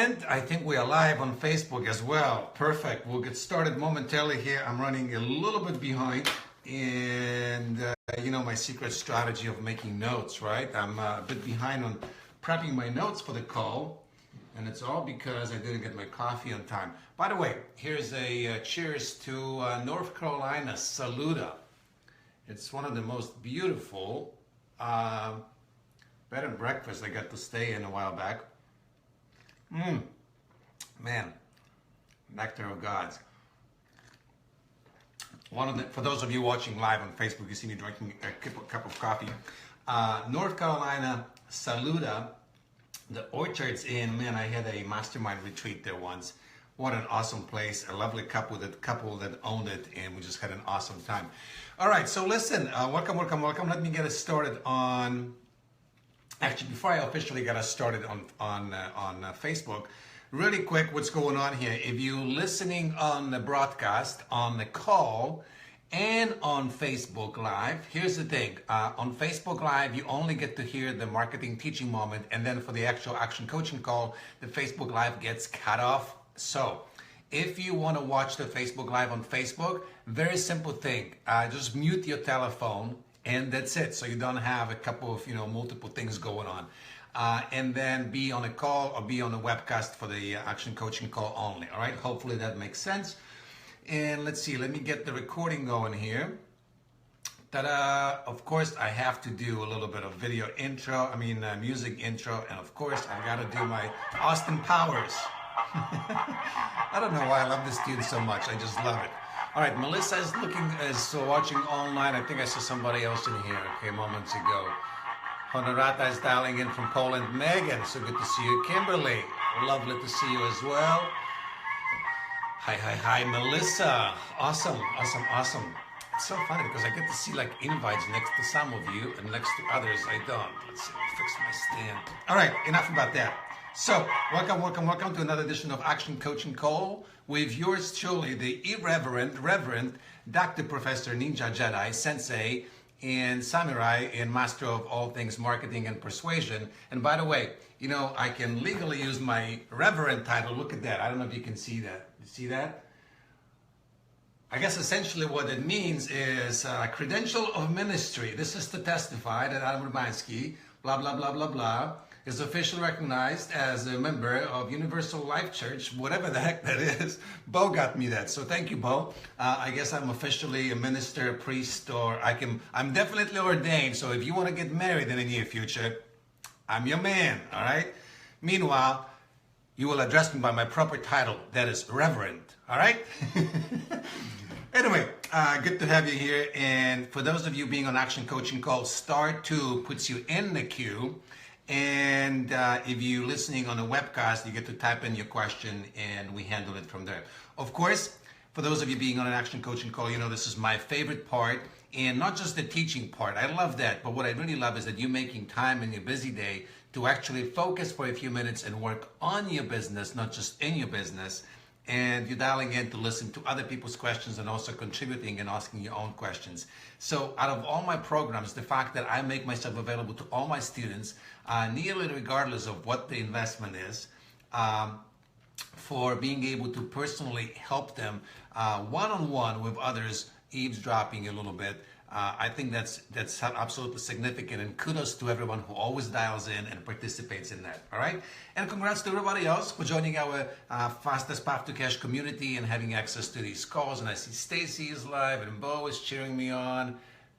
And I think we are live on Facebook as well. Perfect. We'll get started momentarily here. I'm running a little bit behind. And you know my secret strategy of making notes, right? I'm a bit behind on prepping my notes for the call. And it's all because I didn't get my coffee on time. By the way, here's a cheers to North Carolina Saluda. It's one of the most beautiful bed and breakfast I got to stay in a while back. Man, nectar of gods. For those of you watching live on Facebook, you see me drinking a cup of coffee. North Carolina Saluda, the Orchards Inn. Man, I had a mastermind retreat there once. What an awesome place. A lovely couple that owned it, and we just had an awesome time. All right, so listen, welcome. Let me get us started on, actually, before I officially get us started on Facebook, really quick, what's going on here. If you're listening on the broadcast, on the call, and on Facebook Live, here's the thing. On Facebook Live, you only get to hear the marketing teaching moment, and then for the actual action coaching call, the Facebook Live gets cut off. So if you want to watch the Facebook Live on Facebook, very simple thing. Just mute your telephone, and that's it. So you don't have a couple of, multiple things going on. And then be on a call or be on a webcast for the action coaching call only. All right, hopefully that makes sense. And let's see, let me get the recording going here. Ta-da! Of course, I have to do a little bit of video intro, music intro, and of course, I've got to do my Austin Powers. I don't know why I love this tune so much, I just love it. All right, Melissa is watching online. I think I saw somebody else in here, moments ago. Honorata is dialing in from Poland. Megan, so good to see you. Kimberly, lovely to see you as well. Hi, Melissa. Awesome. It's so funny because I get to see invites next to some of you and next to others I don't. Let's see, fix my stand. All right, enough about that. So, welcome to another edition of Action Coaching Call with yours truly, the irreverent, Reverend Dr. Professor Ninja Jedi Sensei and Samurai and Master of all things marketing and persuasion. And by the way, I can legally use my Reverend title. Look at that. I don't know if you can see that. You see that? I guess essentially what it means is credential of ministry. This is to testify that Adam Urbanski, blah, blah, blah, blah, blah, is officially recognized as a member of Universal Life Church, whatever the heck that is. Bo got me that, so thank you, Bo. I guess I'm officially a minister, a priest, or I'm definitely ordained, so if you want to get married in the near future, I'm your man, all right? Meanwhile, you will address me by my proper title, that is Reverend, all right? Anyway, good to have you here, and for those of you being on Action Coaching Call, Star 2 puts you in the queue. And if you're listening on a webcast, you get to type in your question and we handle it from there. Of course, for those of you being on an action coaching call, this is my favorite part, and not just the teaching part. I love that, but what I really love is that you're making time in your busy day to actually focus for a few minutes and work on your business, not just in your business. And you're dialing in to listen to other people's questions and also contributing and asking your own questions. So out of all my programs, the fact that I make myself available to all my students, nearly regardless of what the investment is, for being able to personally help them one-on-one with others, eavesdropping a little bit, I think that's absolutely significant, and kudos to everyone who always dials in and participates in that, all right? And congrats to everybody else for joining our Fastest Path to Cash community and having access to these calls. And I see Stacy is live, and Bo is cheering me on,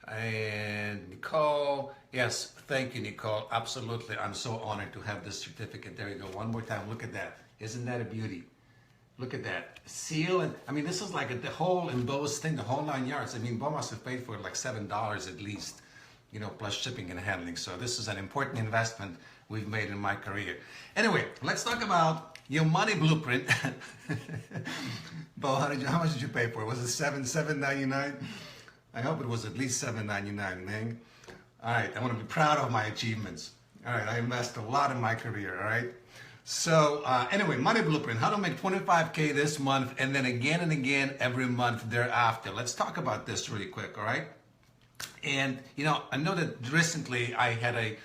and Nicole. Yes, thank you, Nicole. Absolutely, I'm so honored to have this certificate. There you go, one more time. Look at that. Isn't that a beauty? Look at that seal, and this is the whole embossed thing, the whole 9 yards. Bo must have paid for it $7 at least, plus shipping and handling. So this is an important investment we've made in my career. Anyway, let's talk about your money blueprint. Bo, how much did you pay for it? Was it $7.99? I hope it was at least $7.99, man. All right, I want to be proud of my achievements. All right, I invest a lot in my career. All right. So anyway, money blueprint, how to make $25K this month and then again and again every month thereafter. Let's talk about this really quick, all right? And I know that recently I had a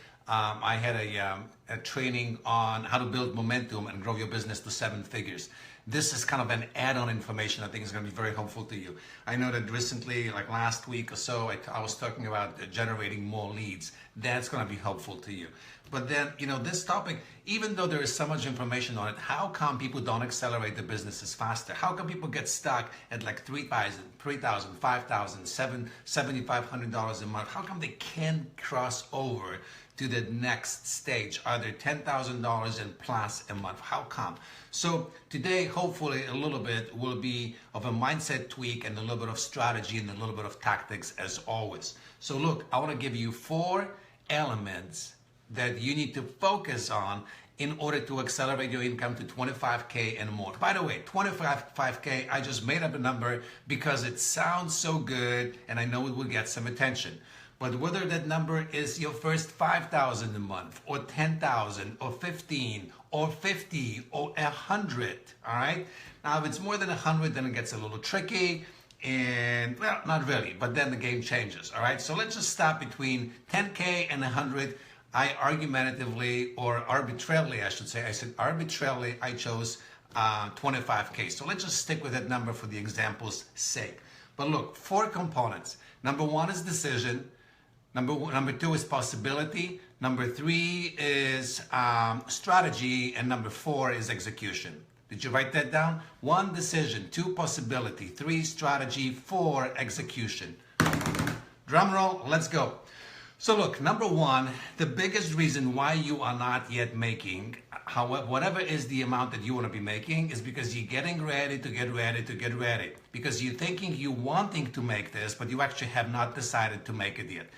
a training on how to build momentum and grow your business to 7 figures. This is kind of an add-on information I think is going to be very helpful to you. I know that recently, like last week or so, I was talking about generating more leads. That's going to be helpful to you. But then, this topic, even though there is so much information on it, how come people don't accelerate their businesses faster? How come people get stuck at like $3,000, $5,000, $7,500 a month? How come they can't cross over to the next stage, either $10,000 and plus a month? How come? So today, hopefully a little bit will be of a mindset tweak and a little bit of strategy and a little bit of tactics as always. So look, I want to give you 4 elements that you need to focus on in order to accelerate your income to 25K and more. By the way, 25K, I just made up a number because it sounds so good and I know it will get some attention. But whether that number is your first 5,000 a month or 10,000 or 15 or 50 or 100, all right? Now, if it's more than 100, then it gets a little tricky. And, well, not really, but then the game changes, all right? So let's just stop between 10K and 100. I argumentatively, or arbitrarily, I should say, I chose 25K. So let's just stick with that number for the example's sake. But look, 4 components. Number 1 is decision. Number 2 is possibility. Number 3 is strategy. And number 4 is execution. Did you write that down? 1, decision. 2, possibility. 3, strategy. 4, execution. Drum roll, let's go. So look, number 1, the biggest reason why you are not yet making, whatever is the amount that you want to be making, is because you're getting ready to get ready. Because you're thinking you're wanting to make this, but you actually have not decided to make it yet.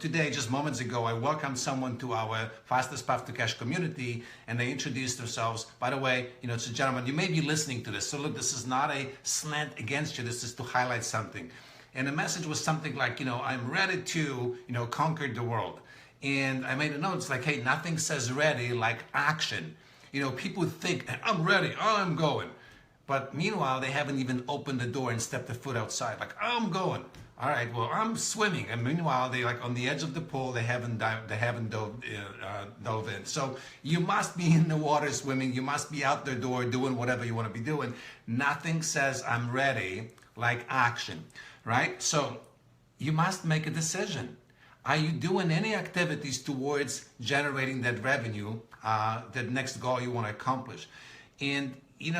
Today, just moments ago, I welcomed someone to our Fastest Path to Cash community, and they introduced themselves. By the way, it's a gentleman. You may be listening to this. So look, this is not a slant against you. This is to highlight something. And the message was something like, I'm ready to, conquer the world. And I made a note, it's like, hey, nothing says ready like action. People think, I'm ready, I'm going. But meanwhile, they haven't even opened the door and stepped a foot outside. Like, I'm going. All right, well, I'm swimming. And meanwhile, they like on the edge of the pool, they haven't dove in. So you must be in the water swimming. You must be out the door doing whatever you want to be doing. Nothing says I'm ready like action. Right? So you must make a decision. Are you doing any activities towards generating that revenue, that next goal you want to accomplish? And, you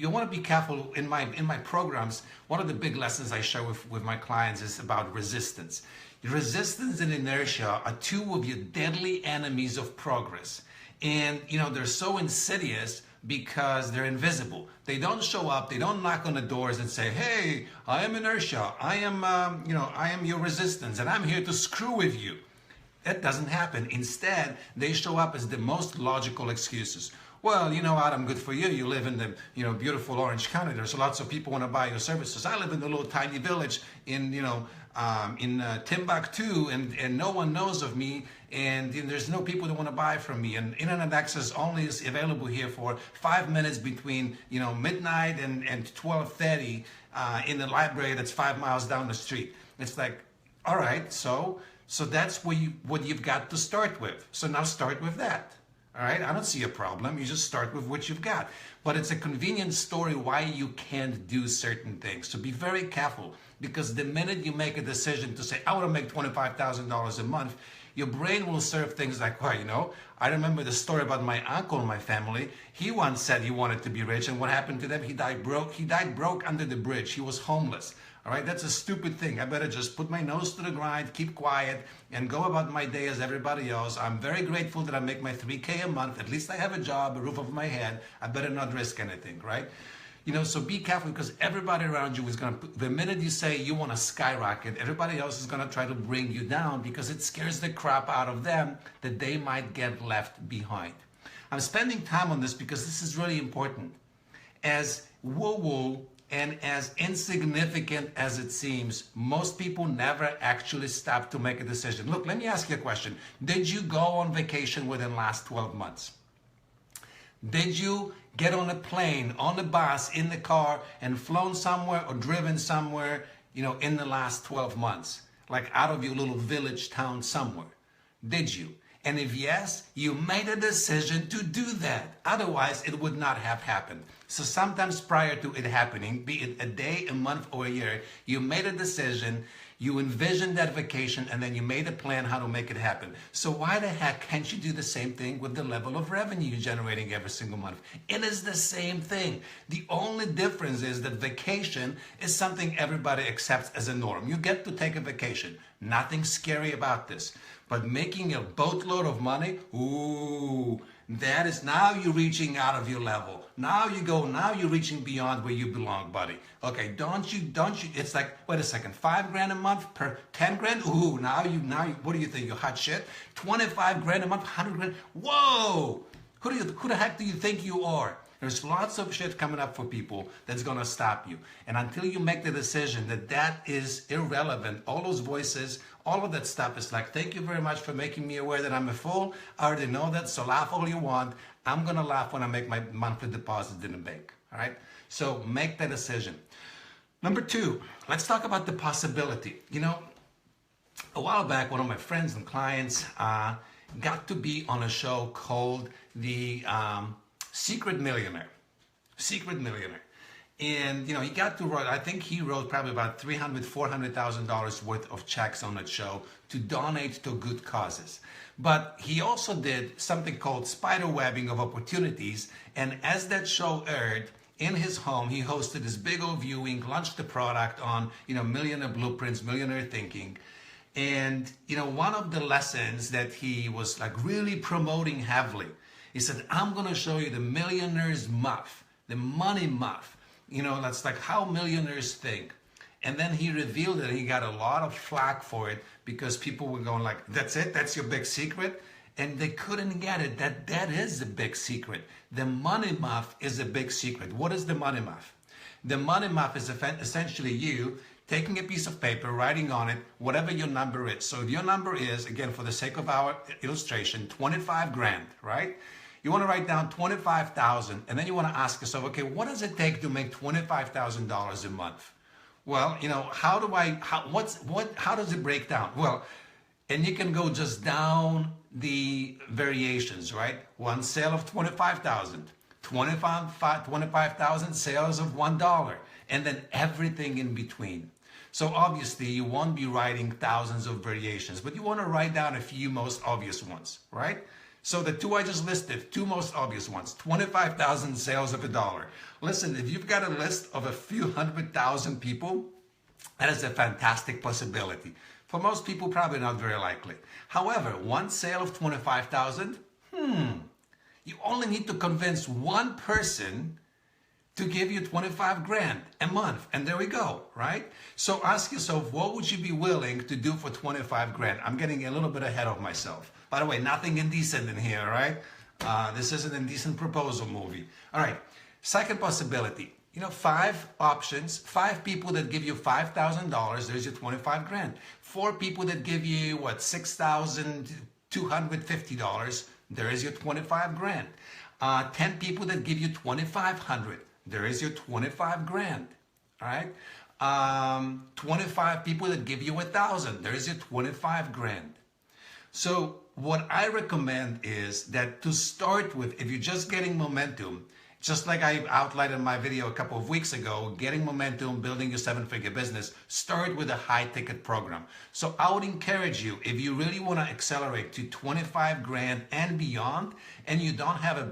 want to be careful. In my programs, one of the big lessons I share with my clients is about resistance. Resistance and inertia are 2 of your deadly enemies of progress. And, they're so insidious because they're invisible. They don't show up, they don't knock on the doors and say, hey, I am inertia, I am your resistance, and I'm here to screw with you. That doesn't happen. Instead, they show up as the most logical excuses. Well, Adam, good for you. You live in the, beautiful Orange County. There's lots of people want to buy your services. I live in a little tiny village in Timbuktu, and no one knows of me, and there's no people that want to buy from me, and internet access only is available here for 5 minutes between midnight and 12:30 in the library that's 5 miles down the street. It's like, all right, so that's what you've got to start with. So now start with that. All right, I don't see a problem. You just start with what you've got. But it's a convenient story why you can't do certain things. So be very careful, because the minute you make a decision to say, I want to make $25,000 a month, your brain will serve things like, well, I remember the story about my uncle in my family. He once said he wanted to be rich, and what happened to them? He died broke. He died broke under the bridge. He was homeless. All right, that's a stupid thing. I better just put my nose to the grind, keep quiet, and go about my day as everybody else. I'm very grateful that I make my $3K a month. At least I have a job, a roof over my head. I better not risk anything, right? So be careful, because everybody around you is going to, the minute you say you want to skyrocket, everybody else is going to try to bring you down, because it scares the crap out of them that they might get left behind. I'm spending time on this because this is really important. As woo-woo and as insignificant as it seems, most people never actually stop to make a decision. Look, let me ask you a question. Did you go on vacation within the last 12 months? Did you get on a plane, on a bus, in the car, and flown somewhere or driven somewhere, in the last 12 months? Like out of your little village town somewhere? Did you? And if yes, you made a decision to do that. Otherwise, it would not have happened. So sometimes prior to it happening, be it a day, a month, or a year, you made a decision, you envisioned that vacation, and then you made a plan how to make it happen. So why the heck can't you do the same thing with the level of revenue you're generating every single month? It is the same thing. The only difference is that vacation is something everybody accepts as a norm. You get to take a vacation. Nothing scary about this. But making a boatload of money, ooh, that is, now you're reaching out of your level. Now you're reaching beyond where you belong, buddy. Okay, don't you, it's like, wait a second, $5 grand a month per 10 grand? Ooh, now you, what do you think, you're hot shit? 25 grand a month, 100 grand? Whoa! Who the heck do you think you are? There's lots of shit coming up for people that's gonna stop you. And until you make the decision that that is irrelevant, all those voices, all of that stuff is like, thank you very much for making me aware that I'm a fool. I already know that, so laugh all you want. I'm gonna laugh when I make my monthly deposit in the bank, all right? So make that decision. Number 2, let's talk about the possibility. You know, a while back, one of my friends and clients got to be on a show called the Secret Millionaire. Secret Millionaire. And, you know, he got to write, I think he wrote probably about $300,000, $400,000 worth of checks on that show to donate to good causes. But he also did something called spider webbing of opportunities. And as that show aired, in his home, he hosted this big old viewing, launched the product on, you know, Millionaire Blueprints, Millionaire Thinking. And, you know, one of the lessons that he was like really promoting heavily, he said, I'm going to show you the millionaire's muff, the money muff. You know, that's like how millionaires think. And then he revealed it, and he got a lot of flack for it because people were going like, that's it? That's your big secret? And they couldn't get it. That is the big secret. The money muff is a big secret. What is the money muff? The money muff is essentially you taking a piece of paper, writing on it whatever your number is. So if your number is, again, for the sake of our illustration, 25 grand, right? You want to write down 25,000, and then you want to ask yourself, okay, what does it take to make $25,000 a month? Well, you know, how does it break down? Well, and you can go just down the variations, right? One sale of 25,000, 25,000 sales of $1, and then everything in between. So obviously you won't be writing thousands of variations, but you want to write down a few most obvious ones, right? So the 2 I just listed, 2 most obvious ones, 25,000 sales of $1. Listen, if you've got a list of a few 100,000 people, that is a fantastic possibility. For most people, probably not very likely. However, one sale of 25,000, you only need to convince one person to give you 25 grand a month. And there we go, right? So ask yourself, what would you be willing to do for 25 grand? I'm getting a little bit ahead of myself. By the way, nothing indecent in here, right? This is an indecent proposal movie. All right, second possibility. You know, 5 options, 5 people that give you $5,000, there's your 25 grand. 4 people that give you, what, $6,250, there is your 25 grand. 10 people that give you 2,500, there is your 25 grand, all right? 25 people that give you 1,000, there is your 25 grand. So what I recommend is that to start with, if you're just getting momentum, just like I outlined in my video a couple of weeks ago, getting momentum, building your 7-figure business, start with a high-ticket program. So I would encourage you, if you really want to accelerate to 25 grand and beyond, and you don't have a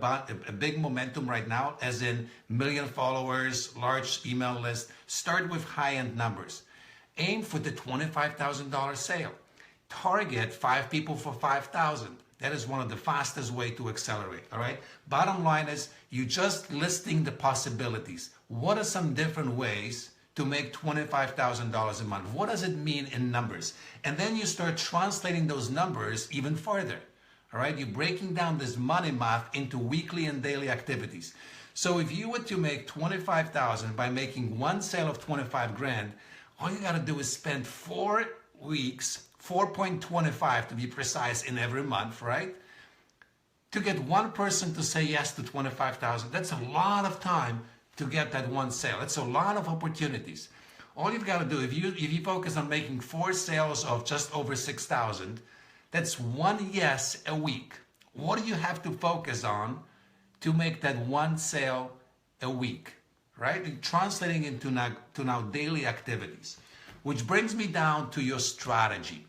big momentum right now, as in million followers, large email list, start with high-end numbers. Aim for the $25,000 sale. Target 5 people for 5,000. That is one of the fastest way to accelerate, all right? Bottom line is, you're just listing the possibilities. What are some different ways to make $25,000 a month? What does it mean in numbers? And then you start translating those numbers even further, all right? You're breaking down this money math into weekly and daily activities. So if you were to make 25,000 by making one sale of 25 grand, all you gotta do is spend 4 weeks, 4.25 to be precise, in every month, right? To get one person to say yes to 25,000, that's a lot of time to get that one sale. It's a lot of opportunities. All you've got to do, if you focus on making 4 sales of just over 6,000, That's one yes a week. What do you have to focus on to make that one sale a week, right? And translating into now daily activities, which brings me down to your strategy.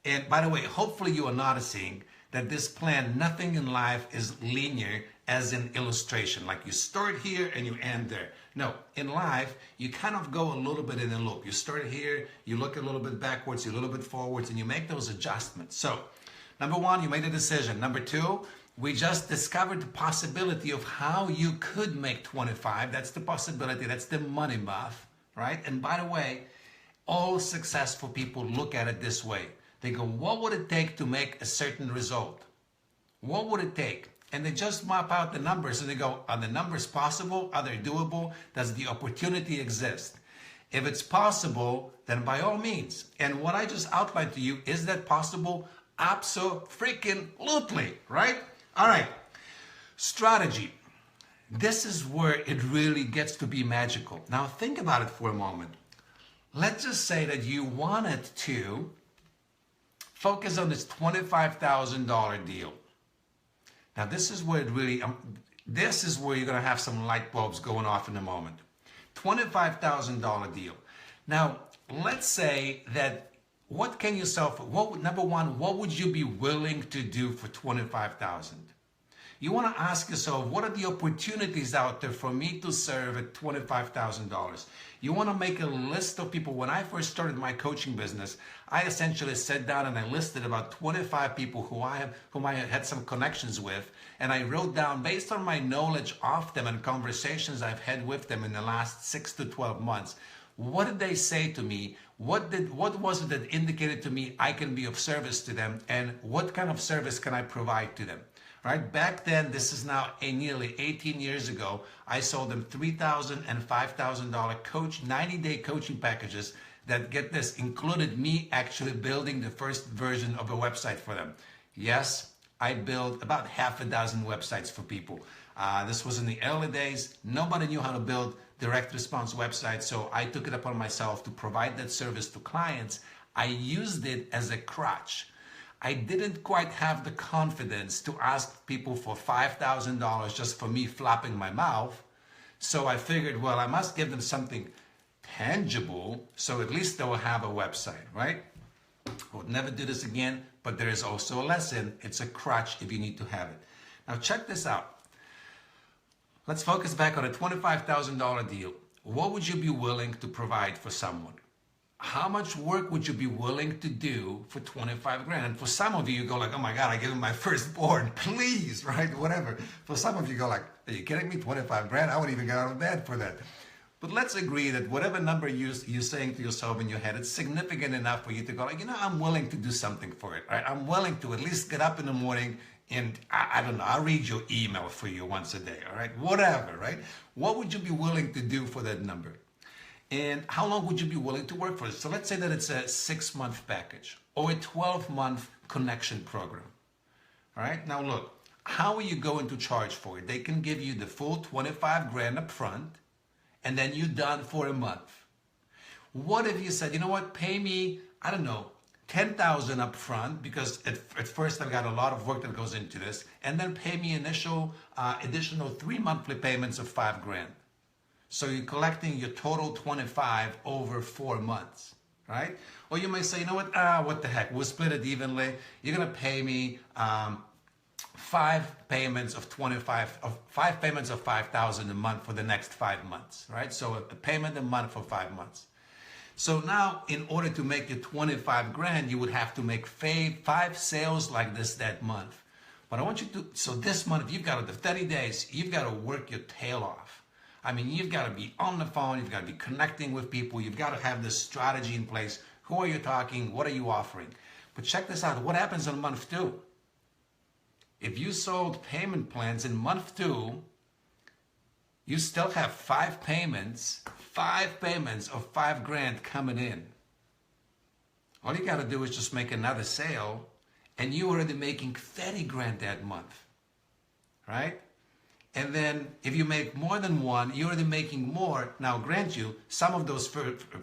And by the way, hopefully you are noticing that this plan, nothing in life is linear as an illustration. Like you start here and you end there. No, in life, you kind of go a little bit in a loop. You start here, you look a little bit backwards, you a little bit forwards, and you make those adjustments. So, number one, you made a decision. Number two, we just discovered the possibility of how you could make 25. That's the possibility. That's the money muff, right? And by the way, all successful people look at it this way. They go, what would it take to make a certain result? What would it take? And they just map out the numbers and they go, are the numbers possible? Are they doable? Does the opportunity exist? If it's possible, then by all means. And what I just outlined to you, is that possible? Abso-freaking-lutely, right? All right, strategy. This is where it really gets to be magical. Now think about it for a moment. Let's just say that you wanted to focus on this $25,000 deal. Now this is where it really, this is where you're gonna have some light bulbs going off in a moment. $25,000 deal. Now, let's say that what can you sell for? Number one, what would you be willing to do for $25,000? You want to ask yourself, what are the opportunities out there for me to serve at $25,000? You want to make a list of people. When I first started my coaching business, I essentially sat down and I listed about 25 people whom I had some connections with, and I wrote down, based on my knowledge of them and conversations I've had with them in the last 6 to 12 months, what did they say to me? What was it that indicated to me I can be of service to them, and what kind of service can I provide to them? Right? Back then, this is now nearly 18 years ago, I sold them $3,000 and $5,000 90-day coaching packages that, get this, included me actually building the first version of a website for them. Yes, I built about half a dozen websites for people. This was in the early days. Nobody knew how to build direct response websites, so I took it upon myself to provide that service to clients. I used it as a crutch. I didn't quite have the confidence to ask people for $5,000 just for me flapping my mouth. So I figured, well, I must give them something tangible, so at least they'll have a website, right? I would never do this again, but there is also a lesson. It's a crutch if you need to have it. Now check this out. Let's focus back on a $25,000 deal. What would you be willing to provide for someone? How much work would you be willing to do for 25 grand? And for some of you, you go like, oh my God, I gave him my firstborn, please, right? Whatever. For some of you go like, are you kidding me? 25 grand? I wouldn't even get out of bed for that. But let's agree that whatever number you're saying to yourself in your head, it's significant enough for you to go like, I'm willing to do something for it, right? I'm willing to at least get up in the morning and I don't know, I'll read your email for you once a day, all right? Whatever, right? What would you be willing to do for that number? And how long would you be willing to work for it? So let's say that it's a 6-month package or a 12-month connection program. All right, now look, how are you going to charge for it? They can give you the full 25 grand up front and then you're done for a month. What if you said, you know what, pay me, I don't know, 10,000 up front, because at first I've got a lot of work that goes into this, and then pay me additional 3 monthly payments of 5 grand. So you're collecting your total 25 over 4 months, right? Or you might say, you know what the heck, we'll split it evenly. You're gonna pay me 5 payments of 5,000 a month for the next 5 months, right? So a payment a month for 5 months. So now, in order to make your 25 grand, you would have to make 5 sales like this that month. But I want you to, so this month, you've got to, the 30 days, you've got to work your tail off. I mean, you've got to be on the phone, you've got to be connecting with people, you've got to have this strategy in place. Who are you talking? What are you offering? But check this out, what happens in month 2? If you sold payment plans in month 2, you still have 5 payments of 5 grand coming in. All you got to do is just make another sale and you're already making 30 grand that month, right? And then if you make more than one, you're already making more. Now, grant you, some of those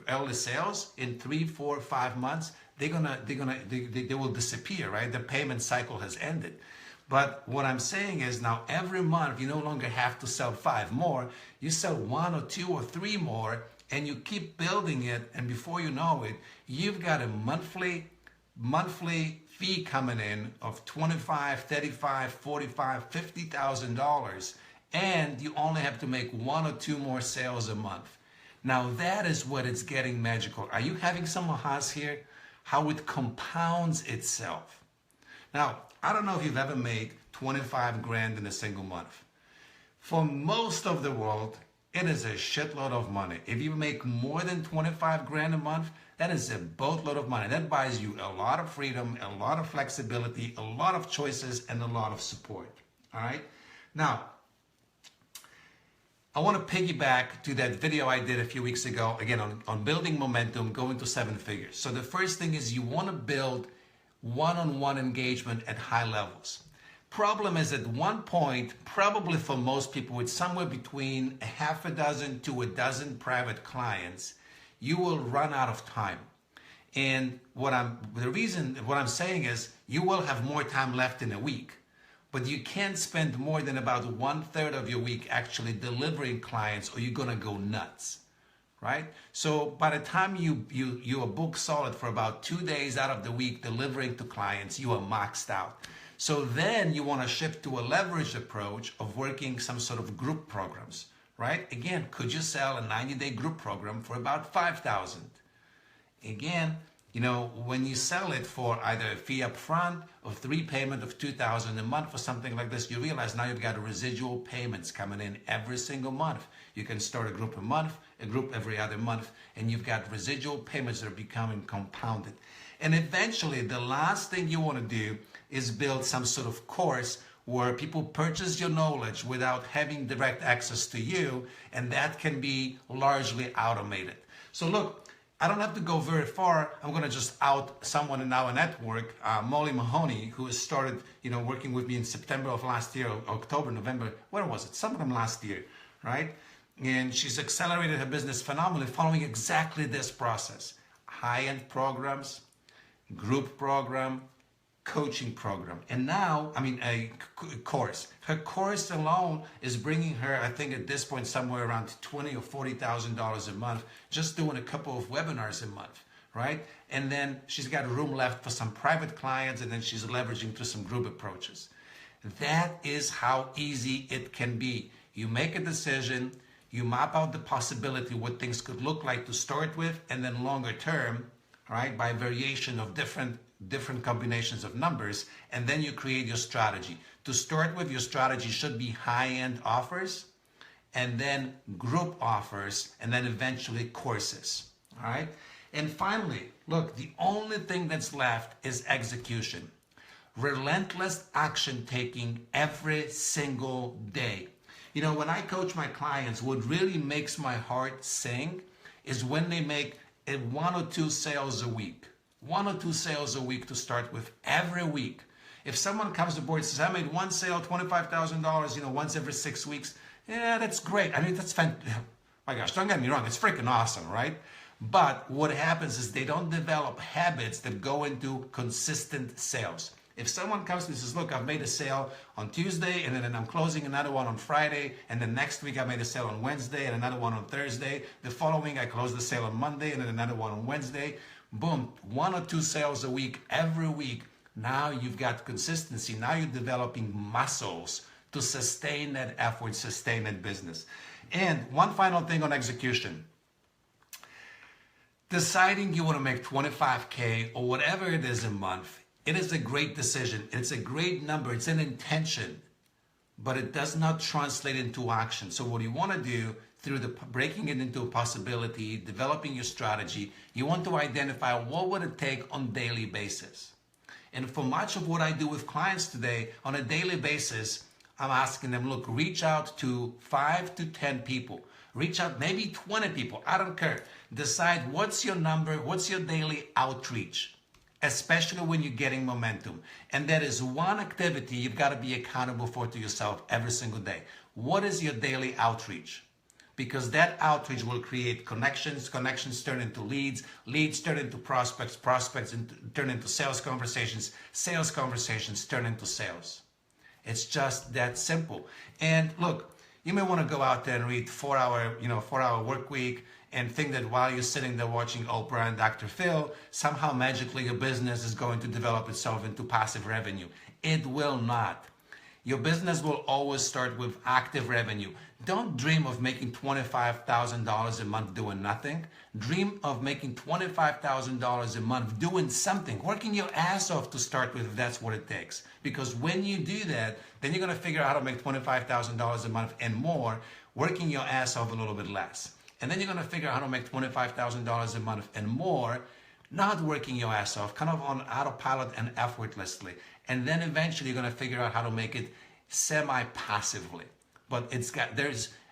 early sales in 3, 4, 5 months, they will disappear, right? The payment cycle has ended. But what I'm saying is now every month you no longer have to sell 5 more. You sell 1 or 2 or 3 more, and you keep building it. And before you know it, you've got a monthly fee coming in of $25, $35, $45, $50,000, and you only have to make 1 or 2 more sales a month. Now that is what it's getting magical. Are you having some ahas here? How it compounds itself. Now, I don't know if you've ever made 25 grand in a single month. For most of the world, it is a shitload of money. If you make more than 25 grand a month, that is a boatload of money. That buys you a lot of freedom, a lot of flexibility, a lot of choices, and a lot of support. All right? Now, I want to piggyback to that video I did a few weeks ago, again, on building momentum, going to 7 figures. So the first thing is you want to build one-on-one engagement at high levels. Problem is at one point, probably for most people, it's somewhere between a half a dozen to a dozen private clients, you will run out of time. And what I'm saying is you will have more time left in a week, but you can't spend more than about 1/3 of your week actually delivering clients or you're gonna go nuts, right? So by the time you are booked solid for about 2 days out of the week delivering to clients, you are maxed out. So then you wanna shift to a leveraged approach of working some sort of group programs, right? Again, could you sell a 90-day group program for about 5,000? Again, you know, when you sell it for either a fee up front or 3 payment of 2,000 a month or something like this, you realize now you've got residual payments coming in every single month. You can start a group a month, a group every other month, and you've got residual payments that are becoming compounded. And eventually, the last thing you want to do is build some sort of course where people purchase your knowledge without having direct access to you, and that can be largely automated. So look, I don't have to go very far. I'm going to just out someone in our network, Molly Mahoney, who has started, working with me in September of last year, October, November. When was it? Sometime last year, right? And she's accelerated her business phenomenally, following exactly this process: high-end programs, group program, coaching program, and now, a course. Her course alone is bringing her, I think at this point, somewhere around $20,000 or $40,000 a month, just doing a couple of webinars a month, right? And then she's got room left for some private clients, and then she's leveraging through some group approaches. That is how easy it can be. You make a decision, you map out the possibility, what things could look like to start with, and then longer term, right, by variation of different combinations of numbers, and then you create your strategy. To start with, your strategy should be high-end offers, and then group offers, and then eventually courses, all right? And finally, look, the only thing that's left is execution. Relentless action taking every single day. When I coach my clients, what really makes my heart sing is when they make 1 or 2 sales a week. 1 or 2 sales a week to start with, every week. If someone comes aboard and says, I made 1 sale, $25,000, once every 6 weeks, yeah, that's great. That's fantastic. My gosh, don't get me wrong, it's freaking awesome, right? But what happens is they don't develop habits that go into consistent sales. If someone comes to me and says, look, I've made a sale on Tuesday, and then I'm closing another one on Friday, and then next week I made a sale on Wednesday, and another one on Thursday. The following, I closed the sale on Monday, and then another one on Wednesday. Boom, 1 or 2 sales a week, every week. Now you've got consistency. Now you're developing muscles to sustain that effort, sustain that business. And one final thing on execution. Deciding you want to make 25K or whatever it is a month, it is a great decision. It's a great number. It's an intention, but it does not translate into action. So what you want to do through breaking it into a possibility, developing your strategy, you want to identify what would it take on a daily basis. And for much of what I do with clients today, on a daily basis, I'm asking them, look, reach out to 5 to 10 people. Reach out, maybe 20 people, I don't care. Decide what's your number, what's your daily outreach, especially when you're getting momentum. And that is one activity you've got to be accountable for to yourself every single day. What is your daily outreach? because that outreach will create connections. Connections turn into leads. Leads turn into prospects. Prospects turn into sales conversations. Sales conversations turn into sales. It's just that simple. And look, you may want to go out there and read 4-hour work week and think that while you're sitting there watching Oprah and Dr. Phil, somehow magically your business is going to develop itself into passive revenue. It will not. Your business will always start with active revenue. Don't dream of making $25,000 a month doing nothing. Dream of making $25,000 a month doing something, working your ass off to start with if that's what it takes. Because when you do that, then you're going to figure out how to make $25,000 a month and more, working your ass off a little bit less. And then you're going to figure out how to make $25,000 a month and more, not working your ass off, kind of on autopilot and effortlessly. And then eventually you're going to figure out how to make it semi-passively. But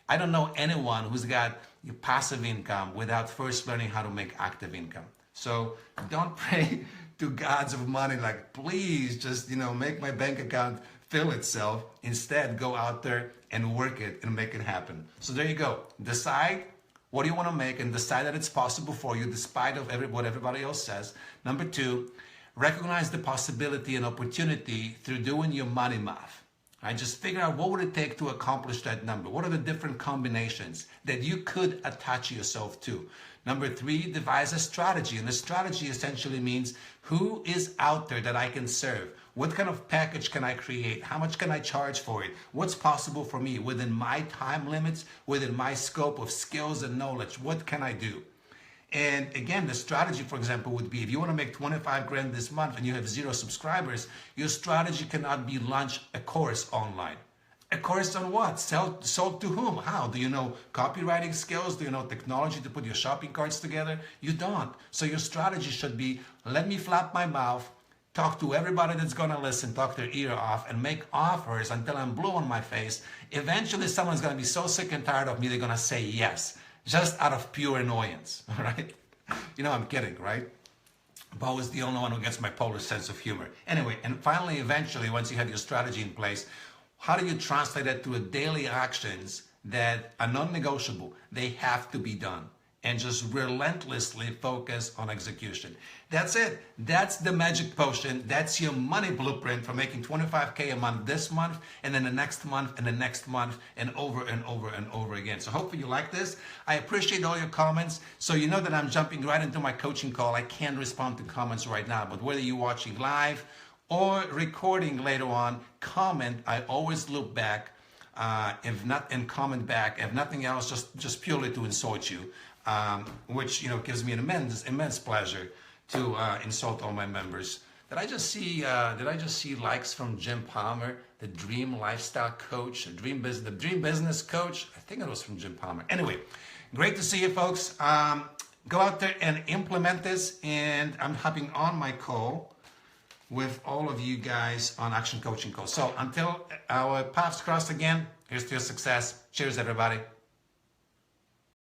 I don't know anyone who's got passive income without first learning how to make active income. So don't pray to gods of money like, please just, make my bank account fill itself. Instead, go out there and work it and make it happen. So there you go. Decide what do you want to make and decide that it's possible for you despite of what everybody else says. Number 2, recognize the possibility and opportunity through doing your money math. Right? Just figure out what would it take to accomplish that number. What are the different combinations that you could attach yourself to? Number 3, devise a strategy. And the strategy essentially means who is out there that I can serve? What kind of package can I create? How much can I charge for it? What's possible for me within my time limits, within my scope of skills and knowledge? What can I do? And again, the strategy, for example, would be if you want to make 25 grand this month and you have 0 subscribers, your strategy cannot be launch a course online. A course on what? Sold to whom? How? Do you know copywriting skills? Do you know technology to put your shopping carts together? You don't. So your strategy should be, let me flap my mouth, talk to everybody that's going to listen, talk their ear off, and make offers until I'm blue on my face. Eventually, someone's going to be so sick and tired of me, they're going to say yes, just out of pure annoyance, all right? I'm kidding, right? Bo is the only one who gets my polar sense of humor. Anyway, and finally, eventually, once you have your strategy in place, how do you translate that to daily actions that are non-negotiable? They have to be done. And just relentlessly focus on execution. That's it. That's the magic potion. That's your money blueprint for making 25K a month this month, and then the next month, and the next month, and over and over and over again. So hopefully you like this. I appreciate all your comments. So you know that I'm jumping right into my coaching call. I can't respond to comments right now, but whether you're watching live or recording later on, comment. I always look back, if not, and comment back. If nothing else, just purely to insult you. Which gives me an immense pleasure to insult all my members. Did I just see likes from Jim Palmer, the Dream Lifestyle Coach, the Dream Business Coach? I think it was from Jim Palmer. Anyway, great to see you, folks. Go out there and implement this, and I'm hopping on my call with all of you guys on Action Coaching Call. So until our paths cross again, here's to your success. Cheers, everybody.